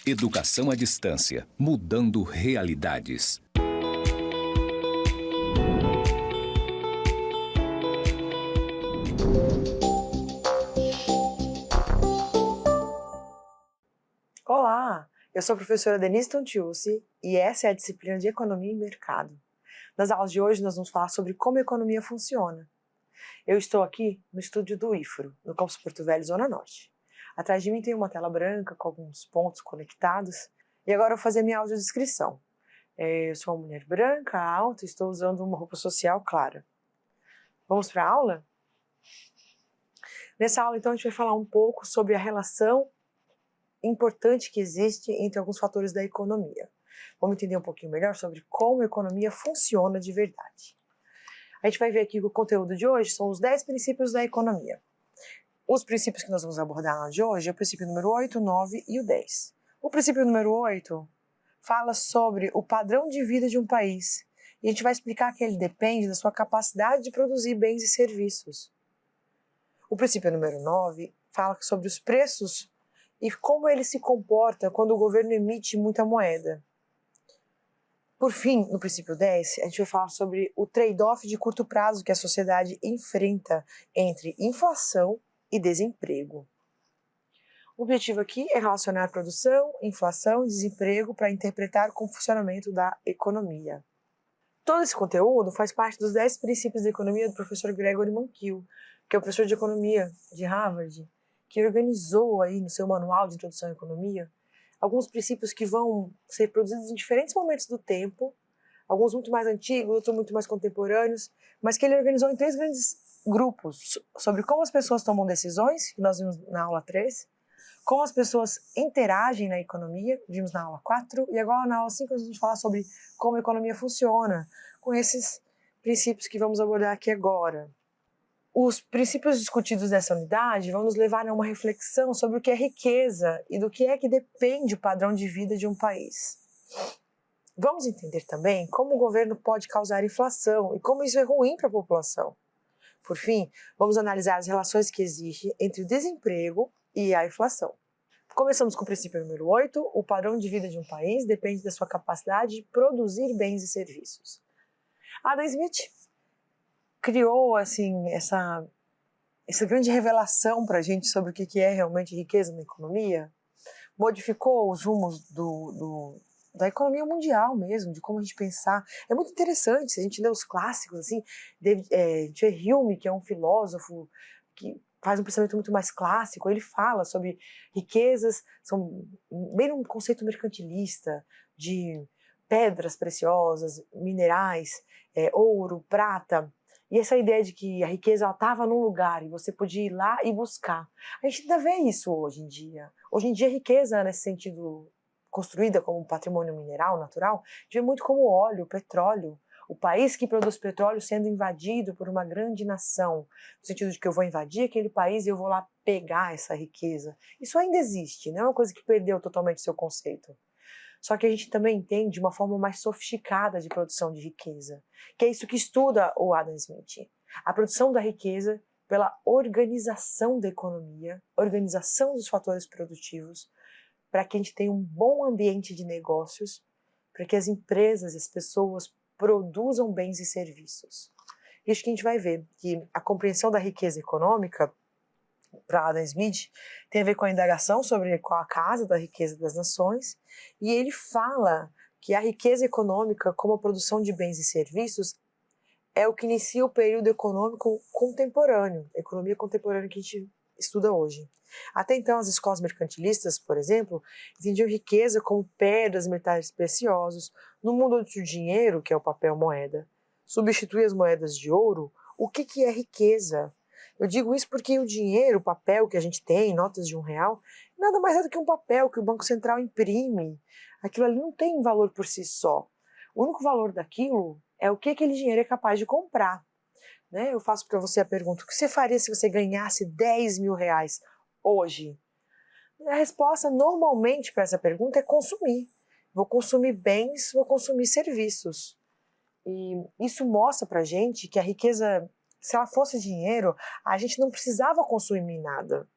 Educação à distância, mudando realidades. Olá, eu sou a professora Denise Tontiucci e essa é a disciplina de Economia e Mercado. Nas aulas de hoje nós vamos falar sobre como a economia funciona. Eu estou aqui no estúdio do IFRO, no campus Porto Velho, Zona Norte. Atrás de mim tem uma tela branca com alguns pontos conectados e agora eu vou fazer minha audiodescrição. Eu sou uma mulher branca, alta e estou usando uma roupa social clara. Vamos para a aula? Nessa aula então a gente vai falar um pouco sobre a relação importante que existe entre alguns fatores da economia. Vamos entender um pouquinho melhor sobre como a economia funciona de verdade. A gente vai ver aqui que o conteúdo de hoje são os 10 princípios da economia. Os princípios que nós vamos abordar na aula de hoje é o princípio número 8, 9 e o 10. O princípio número 8 fala sobre o padrão de vida de um país e a gente vai explicar que ele depende da sua capacidade de produzir bens e serviços. O princípio número 9 fala sobre os preços e como ele se comporta quando o governo emite muita moeda. Por fim, no princípio 10, a gente vai falar sobre o trade-off de curto prazo que a sociedade enfrenta entre inflação e desemprego. O objetivo aqui é relacionar produção, inflação e desemprego para interpretar como funcionamento da economia. Todo esse conteúdo faz parte dos 10 princípios da economia do professor Gregory Mankiw, que é o professor de economia de Harvard, que organizou aí no seu manual de introdução à economia alguns princípios que vão ser produzidos em diferentes momentos do tempo, alguns muito mais antigos, outros muito mais contemporâneos, mas que ele organizou em 3 grandes grupos, sobre como as pessoas tomam decisões, que nós vimos na aula 3, como as pessoas interagem na economia, vimos na aula 4, e agora na aula 5 a gente vai falar sobre como a economia funciona, com esses princípios que vamos abordar aqui agora. Os princípios discutidos nessa unidade vão nos levar a uma reflexão sobre o que é riqueza e do que é que depende o padrão de vida de um país. Vamos entender também como o governo pode causar inflação e como isso é ruim para a população. Por fim, vamos analisar as relações que existem entre o desemprego e a inflação. Começamos com o princípio número 8, o padrão de vida de um país depende da sua capacidade de produzir bens e serviços. Adam Smith criou essa grande revelação para a gente sobre o que é realmente riqueza na economia, modificou os rumos da economia mundial mesmo, de como a gente pensar. É muito interessante, se a gente lê os clássicos, assim, a gente vê Hume, que é um filósofo que faz um pensamento muito mais clássico, ele fala sobre riquezas, são bem um conceito mercantilista, de pedras preciosas, minerais, ouro, prata. E essa ideia de que a riqueza estava num lugar e você podia ir lá e buscar. A gente ainda vê isso hoje em dia. Hoje em dia a riqueza, nesse sentido, construída como um patrimônio mineral, natural, a gente vê muito como óleo, petróleo. O país que produz petróleo sendo invadido por uma grande nação, no sentido de que eu vou invadir aquele país e eu vou lá pegar essa riqueza. Isso ainda existe, não é uma coisa que perdeu totalmente seu conceito. Só que a gente também entende uma forma mais sofisticada de produção de riqueza, que é isso que estuda o Adam Smith. A produção da riqueza pela organização da economia, organização dos fatores produtivos, para que a gente tenha um bom ambiente de negócios, para que as empresas e as pessoas produzam bens e serviços. Isso que a gente vai ver, que a compreensão da riqueza econômica para Adam Smith tem a ver com a indagação sobre qual a causa da riqueza das nações, e ele fala que a riqueza econômica, como a produção de bens e serviços, é o que inicia o período econômico contemporâneo, a economia contemporânea que a gente estuda hoje. Até então, as escolas mercantilistas, por exemplo, entendiam riqueza como pedras, metais preciosos. No mundo onde o dinheiro, que é o papel moeda, substitui as moedas de ouro, o que é riqueza? Eu digo isso porque o dinheiro, o papel que a gente tem, notas de R$1, nada mais é do que um papel que o Banco Central imprime. Aquilo ali não tem valor por si só. O único valor daquilo é o que aquele dinheiro é capaz de comprar. Né? Eu faço para você a pergunta, o que você faria se você ganhasse R$10.000 hoje? A resposta normalmente para essa pergunta é consumir. Vou consumir bens, vou consumir serviços. E isso mostra para a gente que a riqueza, se ela fosse dinheiro, a gente não precisava consumir nada.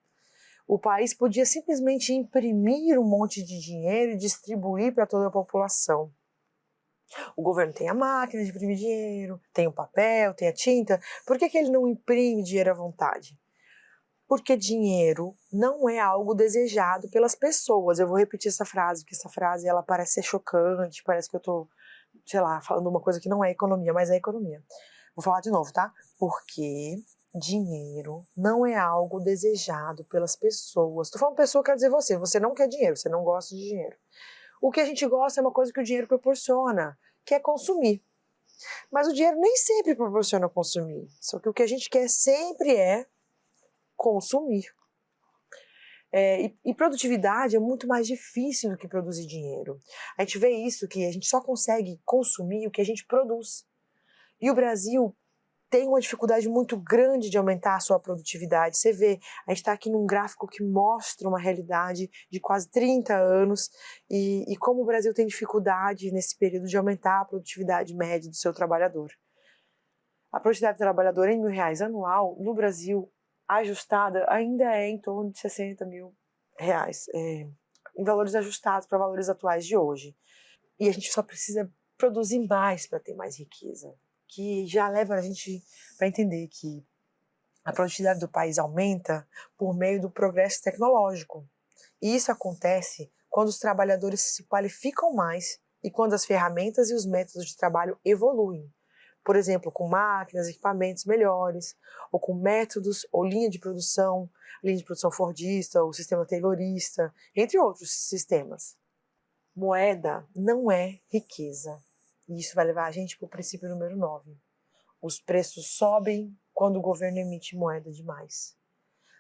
O país podia simplesmente imprimir um monte de dinheiro e distribuir para toda a população. O governo tem a máquina de imprimir dinheiro, tem o papel, tem a tinta. Por que ele não imprime dinheiro à vontade? Porque dinheiro não é algo desejado pelas pessoas. Eu vou repetir essa frase, porque essa frase ela parece ser chocante, parece que eu estou, sei lá, falando uma coisa que não é economia, mas é economia. Vou falar de novo, tá? Porque dinheiro não é algo desejado pelas pessoas. Tô falando pessoa, quer dizer você não quer dinheiro, você não gosta de dinheiro. O que a gente gosta é uma coisa que o dinheiro proporciona, que é consumir. Mas o dinheiro nem sempre proporciona consumir. Só que o que a gente quer sempre é consumir. E produtividade é muito mais difícil do que produzir dinheiro. A gente vê isso, que a gente só consegue consumir o que a gente produz. E o Brasil tem uma dificuldade muito grande de aumentar a sua produtividade. Você vê, a gente está aqui num gráfico que mostra uma realidade de quase 30 anos e como o Brasil tem dificuldade nesse período de aumentar a produtividade média do seu trabalhador. A produtividade do trabalhador em R$ 1.000 anual, no Brasil, ajustada, ainda é em torno de R$ 60.000, em valores ajustados para valores atuais de hoje. E a gente só precisa produzir mais para ter mais riqueza, que já leva a gente para entender que a produtividade do país aumenta por meio do progresso tecnológico. E isso acontece quando os trabalhadores se qualificam mais e quando as ferramentas e os métodos de trabalho evoluem. Por exemplo, com máquinas, equipamentos melhores, ou com métodos ou linha de produção fordista, ou sistema taylorista, entre outros sistemas. Moeda não é riqueza. E isso vai levar a gente para o princípio número 9. Os preços sobem quando o governo emite moeda demais.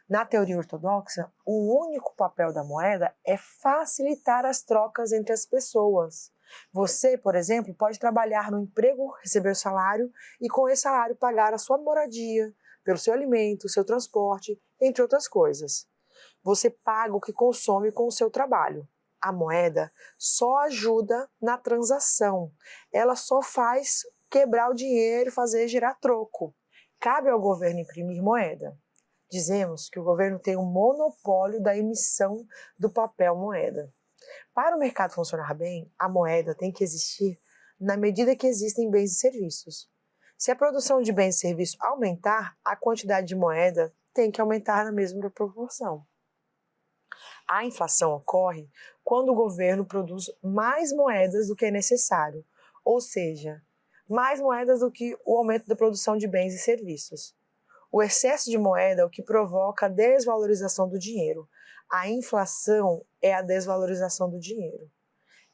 Na teoria ortodoxa, o único papel da moeda é facilitar as trocas entre as pessoas. Você, por exemplo, pode trabalhar no emprego, receber o salário e com esse salário pagar a sua moradia, pelo seu alimento, o seu transporte, entre outras coisas. Você paga o que consome com o seu trabalho. A moeda só ajuda na transação. Ela só faz quebrar o dinheiro e fazer girar troco. Cabe ao governo imprimir moeda. Dizemos que o governo tem um monopólio da emissão do papel moeda. Para o mercado funcionar bem, a moeda tem que existir na medida que existem bens e serviços. Se a produção de bens e serviços aumentar, a quantidade de moeda tem que aumentar na mesma proporção. A inflação ocorre quando o governo produz mais moedas do que é necessário, ou seja, mais moedas do que o aumento da produção de bens e serviços. O excesso de moeda é o que provoca a desvalorização do dinheiro. A inflação é a desvalorização do dinheiro.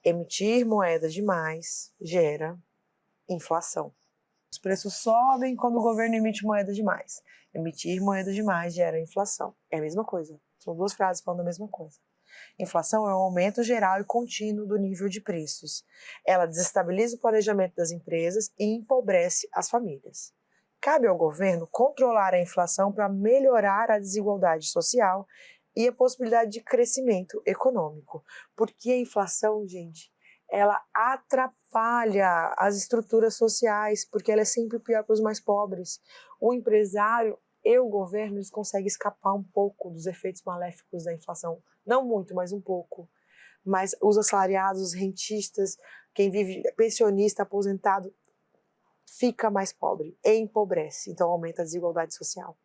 Emitir moeda demais gera inflação. Os preços sobem quando o governo emite moeda demais. Emitir moeda demais gera inflação. É a mesma coisa. São duas frases falando a mesma coisa. Inflação é um aumento geral e contínuo do nível de preços. Ela desestabiliza o planejamento das empresas e empobrece as famílias. Cabe ao governo controlar a inflação para melhorar a desigualdade social e a possibilidade de crescimento econômico. Porque a inflação, gente, ela atrapalha as estruturas sociais, porque ela é sempre pior para os mais pobres. O empresário e o governo eles conseguem escapar um pouco dos efeitos maléficos da inflação. Não muito, mas um pouco. Mas os assalariados, os rentistas, quem vive pensionista, aposentado, fica mais pobre e empobrece, então aumenta a desigualdade social.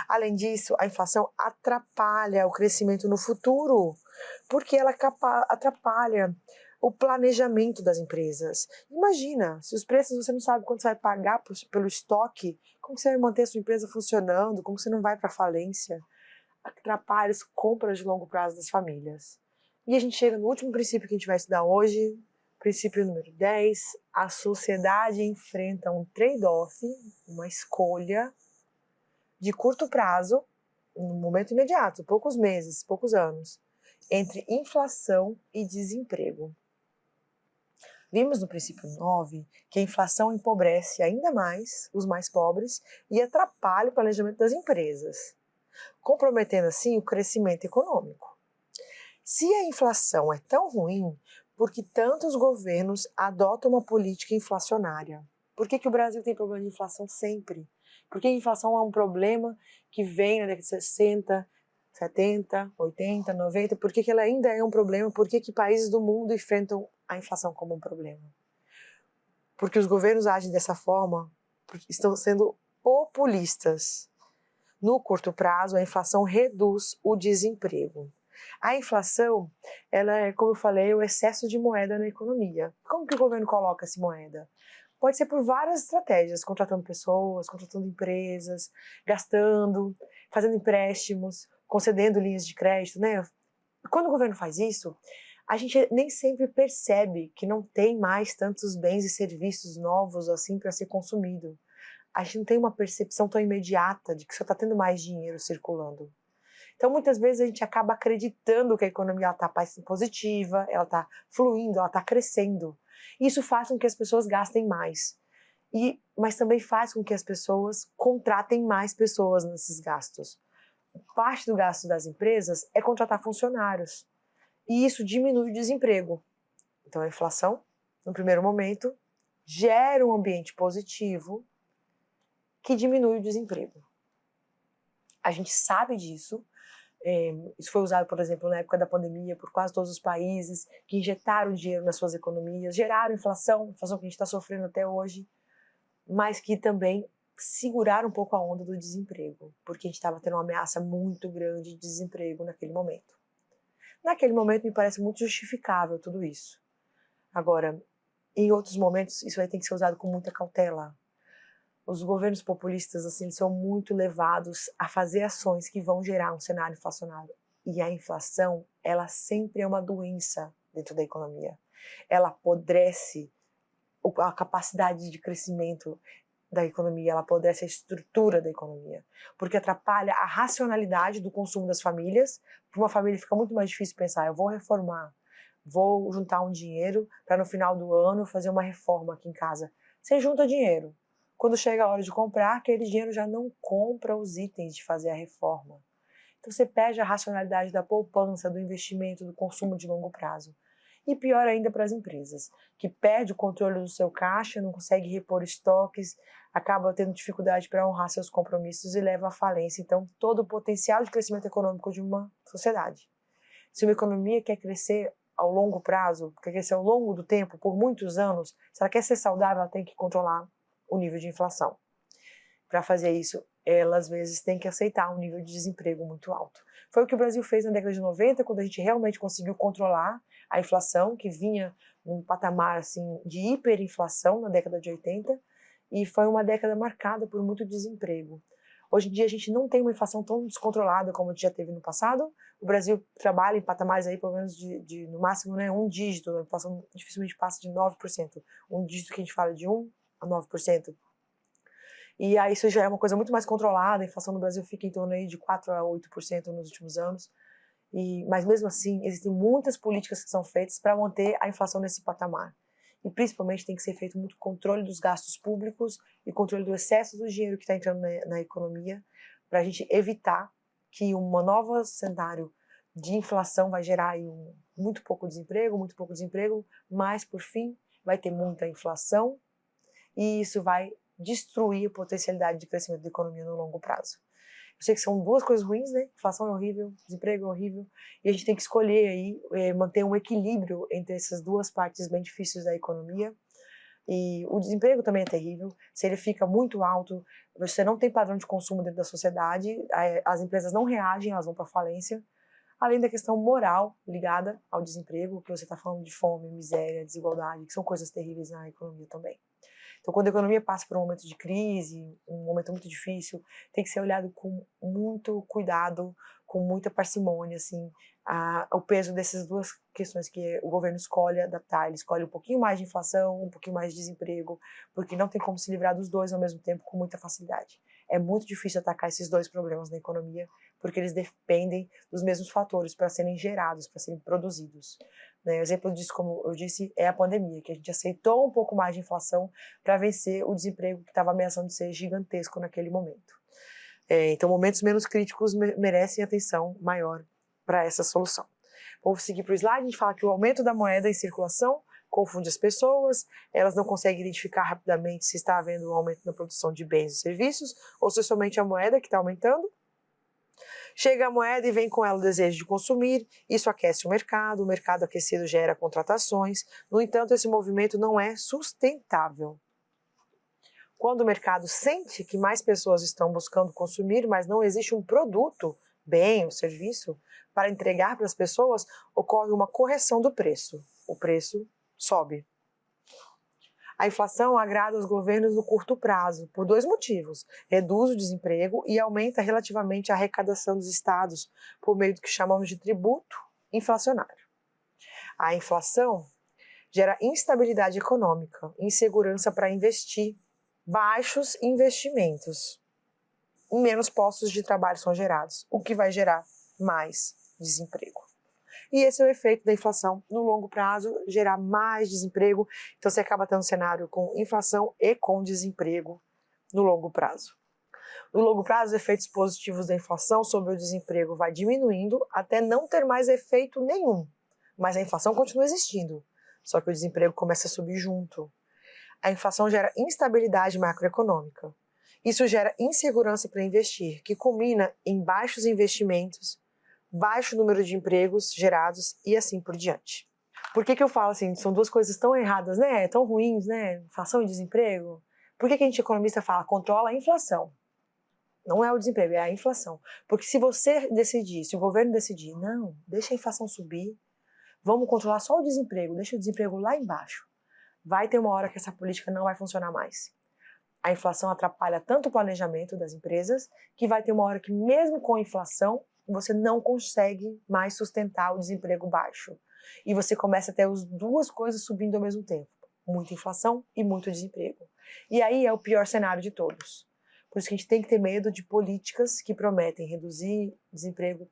Além disso, a inflação atrapalha o crescimento no futuro, porque ela atrapalha o planejamento das empresas. Imagina, se os preços você não sabe quanto você vai pagar pelo estoque, como você vai manter a sua empresa funcionando, como você não vai para a falência, atrapalha as compras de longo prazo das famílias. E a gente chega no último princípio que a gente vai estudar hoje, princípio número 10, a sociedade enfrenta um trade-off, uma escolha de curto prazo, no momento imediato, poucos meses, poucos anos, entre inflação e desemprego. Vimos no princípio 9 que a inflação empobrece ainda mais os mais pobres e atrapalha o planejamento das empresas, comprometendo assim o crescimento econômico. Se a inflação é tão ruim, por que tantos governos adotam uma política inflacionária? Por que o Brasil tem problema de inflação sempre? Por que a inflação é um problema que vem na década de 60, 70, 80, 90, por que ela ainda é um problema? Por que países do mundo enfrentam a inflação como um problema? Porque os governos agem dessa forma, estão sendo populistas. No curto prazo, a inflação reduz o desemprego. A inflação, ela é, como eu falei, o excesso de moeda na economia. Como que o governo coloca essa moeda? Pode ser por várias estratégias, contratando pessoas, contratando empresas, gastando, fazendo empréstimos, concedendo linhas de crédito, né? Quando o governo faz isso, a gente nem sempre percebe que não tem mais tantos bens e serviços novos assim para ser consumido. A gente não tem uma percepção tão imediata de que só está tendo mais dinheiro circulando. Então, muitas vezes a gente acaba acreditando que a economia está positiva, ela está fluindo, ela está crescendo. Isso faz com que as pessoas gastem mais. Mas também faz com que as pessoas contratem mais pessoas nesses gastos. Parte do gasto das empresas é contratar funcionários. E isso diminui o desemprego. Então, a inflação, no primeiro momento, gera um ambiente positivo que diminui o desemprego. A gente sabe disso. Isso foi usado, por exemplo, na época da pandemia, por quase todos os países que injetaram dinheiro nas suas economias, geraram inflação que a gente está sofrendo até hoje, mas que também seguraram um pouco a onda do desemprego, porque a gente estava tendo uma ameaça muito grande de desemprego naquele momento. Naquele momento me parece muito justificável tudo isso. Agora, em outros momentos, isso vai ter que ser usado com muita cautela. Os governos populistas assim, são muito levados a fazer ações que vão gerar um cenário inflacionário. E a inflação, ela sempre é uma doença dentro da economia. Ela apodrece a capacidade de crescimento da economia, ela apodrece a estrutura da economia, porque atrapalha a racionalidade do consumo das famílias. Para uma família fica muito mais difícil pensar, eu vou reformar, vou juntar um dinheiro para no final do ano fazer uma reforma aqui em casa. Você junta dinheiro. Quando chega a hora de comprar, aquele dinheiro já não compra os itens de fazer a reforma. Então você perde a racionalidade da poupança, do investimento, do consumo de longo prazo. E pior ainda para as empresas, que perde o controle do seu caixa, não consegue repor estoques, acaba tendo dificuldade para honrar seus compromissos e leva à falência. Então, todo o potencial de crescimento econômico de uma sociedade. Se uma economia quer crescer ao longo prazo, quer crescer ao longo do tempo, por muitos anos, se ela quer ser saudável, ela tem que controlar o nível de inflação. Para fazer isso, ela às vezes tem que aceitar um nível de desemprego muito alto. Foi o que o Brasil fez na década de 90, quando a gente realmente conseguiu controlar a inflação, que vinha num patamar assim, de hiperinflação na década de 80, e foi uma década marcada por muito desemprego. Hoje em dia a gente não tem uma inflação tão descontrolada como a gente já teve no passado. O Brasil trabalha em patamares aí pelo menos no máximo, né, um dígito, a inflação dificilmente passa de 9%. Um dígito que a gente fala de 1 a 9%. E aí isso já é uma coisa muito mais controlada, a inflação no Brasil fica em torno aí de 4 a 8% nos últimos anos. Mas mesmo assim, existem muitas políticas que são feitas para manter a inflação nesse patamar. E principalmente tem que ser feito muito controle dos gastos públicos e controle do excesso do dinheiro que está entrando na economia, para a gente evitar que um novo cenário de inflação vai gerar aí muito pouco desemprego, mas por fim vai ter muita inflação e isso vai destruir a potencialidade de crescimento da economia no longo prazo. Eu sei que são duas coisas ruins, né? Inflação é horrível, desemprego é horrível, e a gente tem que escolher aí, manter um equilíbrio entre essas duas partes bem difíceis da economia. E o desemprego também é terrível, se ele fica muito alto, você não tem padrão de consumo dentro da sociedade, as empresas não reagem, elas vão para falência, além da questão moral ligada ao desemprego, que você está falando de fome, miséria, desigualdade, que são coisas terríveis na economia também. Então, quando a economia passa por um momento de crise, um momento muito difícil, tem que ser olhado com muito cuidado, com muita parcimônia, assim, o peso dessas duas questões que o governo escolhe adaptar. Ele escolhe um pouquinho mais de inflação, um pouquinho mais de desemprego, porque não tem como se livrar dos dois ao mesmo tempo com muita facilidade. É muito difícil atacar esses dois problemas na economia, porque eles dependem dos mesmos fatores para serem gerados, para serem produzidos. O exemplo disso, como eu disse, é a pandemia, que a gente aceitou um pouco mais de inflação para vencer o desemprego que estava ameaçando ser gigantesco naquele momento. Então, momentos menos críticos merecem atenção maior para essa solução. Vamos seguir para o slide. A gente fala que o aumento da moeda em circulação confunde as pessoas, elas não conseguem identificar rapidamente se está havendo um aumento na produção de bens e serviços ou se é somente a moeda que está aumentando. Chega a moeda e vem com ela o desejo de consumir, isso aquece o mercado aquecido gera contratações, no entanto, esse movimento não é sustentável. Quando o mercado sente que mais pessoas estão buscando consumir, mas não existe um produto, bem ou serviço, para entregar para as pessoas, ocorre uma correção do preço. O preço sobe. A inflação agrada os governos no curto prazo, por dois motivos. Reduz o desemprego e aumenta relativamente a arrecadação dos estados, por meio do que chamamos de tributo inflacionário. A inflação gera instabilidade econômica, insegurança para investir, baixos investimentos, e menos postos de trabalho são gerados, o que vai gerar mais desemprego. E esse é o efeito da inflação no longo prazo, gerar mais desemprego. Então você acaba tendo um cenário com inflação e com desemprego no longo prazo. No longo prazo, os efeitos positivos da inflação sobre o desemprego vai diminuindo até não ter mais efeito nenhum. Mas a inflação continua existindo, só que o desemprego começa a subir junto. A inflação gera instabilidade macroeconômica. Isso gera insegurança para investir, que culmina em baixos investimentos, baixo número de empregos gerados e assim por diante. Por que eu falo assim, são duas coisas tão erradas, né? Tão ruins, né? Inflação e desemprego. Por que a gente economista fala controla a inflação? Não é o desemprego, é a inflação. Porque se você decidir, se o governo decidir, não, deixa a inflação subir, vamos controlar só o desemprego, deixa o desemprego lá embaixo, vai ter uma hora que essa política não vai funcionar mais. A inflação atrapalha tanto o planejamento das empresas, que vai ter uma hora que mesmo com a inflação, você não consegue mais sustentar o desemprego baixo. E você começa a ter as duas coisas subindo ao mesmo tempo. Muita inflação e muito desemprego. E aí é o pior cenário de todos. Por isso que a gente tem que ter medo de políticas que prometem reduzir desemprego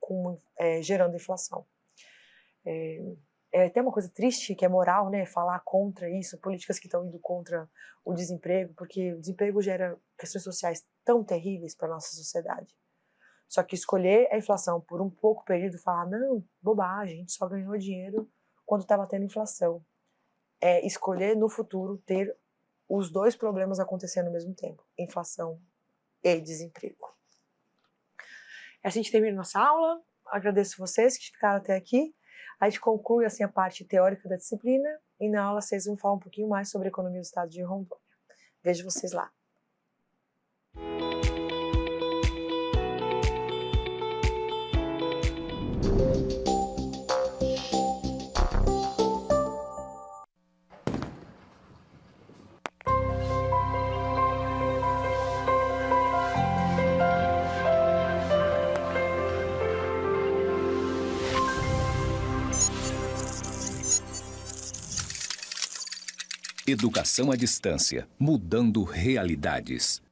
gerando inflação. É até uma coisa triste, que é moral, né? Falar contra isso, políticas que estão indo contra o desemprego, porque o desemprego gera questões sociais tão terríveis para a nossa sociedade. Só que escolher a inflação por um pouco período e falar, não, bobagem, a gente só ganhou dinheiro quando estava tendo inflação. É escolher no futuro ter os dois problemas acontecendo ao mesmo tempo, inflação e desemprego. Assim a gente termina nossa aula, agradeço vocês que ficaram até aqui. A gente conclui assim a parte teórica da disciplina e na aula vocês vão falar um pouquinho mais sobre a economia do estado de Rondônia. Vejo vocês lá. Educação à distância, mudando realidades.